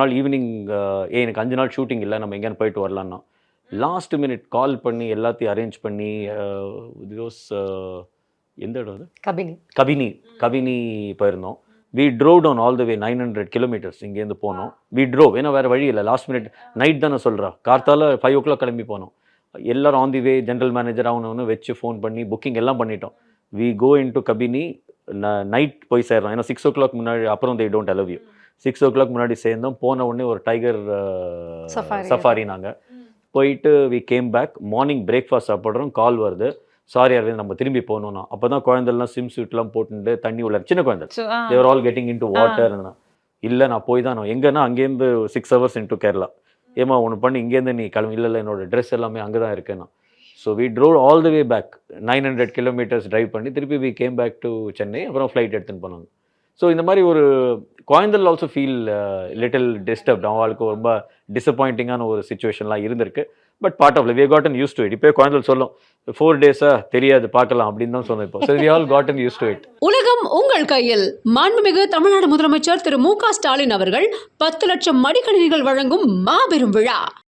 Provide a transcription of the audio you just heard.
நாள் ஈவினிங் எனக்கு 5 நாள் ஷூட்டிங் இல்லை, நம்ம எங்கேயானு போயிட்டு வரலான்னா லாஸ்ட் மினிட் கால் பண்ணி எல்லாத்தையும் அரேஞ்ச் பண்ணி எந்த இடம் அது? கபினி போயிருந்தோம். We drove down all the way 900 kilometres இங்கேருந்து போனோம். வி ட்ரோவ், ஏன்னா வேறு வழி இல்லை, லாஸ்ட் மினிட் நைட் தானே சொல்கிறா, கார்த்தால 5 o'clock கிளம்பி போனோம். எல்லாரும் on the way, general manager அவனு வச்சு ஃபோன் பண்ணி புக்கிங் எல்லாம் பண்ணிட்டோம். We go into Kabini, night போய் சேர்றோம். ஏன்னா 6 o'clock முன்னாடி அப்புறம் they don't allow you. 6 o'clock முன்னாடி சேர்ந்தோம். போன உடனே ஒரு டைகர் சஃபாரி நாங்கள் போயிட்டு we came back. Morning breakfast சாப்பிட்றோம், கால் வருது, சாரி அரவிந்த் நம்ம திரும்பி போகணும்னா. அப்போ தான் குழந்தைலாம் ஸ்விம் சூட்லாம் போட்டுட்டு தண்ணி உள்ள சின்ன குழந்தை, they're all getting into water. இல்லை நான் போய் தான் எங்கன்னா அங்கேருந்து 6 hours இன்டு கேரளா. ஏமா ஒன்று பண்ணி இங்கேருந்து நீ கிளம்பி. இல்லை என்னோட ட்ரெஸ் எல்லாமே அங்கே தான் இருக்குன்னா. So we drove all the way back 900 kilometers drive பண்ணி திருப்பி we came back to Chennai. அப்புறம் ஃப்ளைட் எடுத்துன்னு போனாங்க. ஸோ இந்த மாதிரி ஒரு குழந்தைகள் ஆல்சோ ஃபீல் லிட்டில் டிஸ்டர்ப்ட். அவங்களுக்கு ரொம்ப டிசப்பாயிண்டிங்கான ஒரு சுச்சுவேஷன்லாம் இருந்திருக்கு. But part of we gotten use to it. இப்போ குழந்தைகள் சொல்லும் 4 days தெரியாது பார்க்கலாம் அப்படின்னு தான் சொன்னோம். இப்போ so we all gotten use to it. உலகம் உங்கள் கையில். மாண்புமிகு தமிழ்நாடு முதலமைச்சர் திரு மு க ஸ்டாலின் அவர்கள் 10 லட்சம் மடிக்கணினிகள் வழங்கும் மாபெரும் விழா.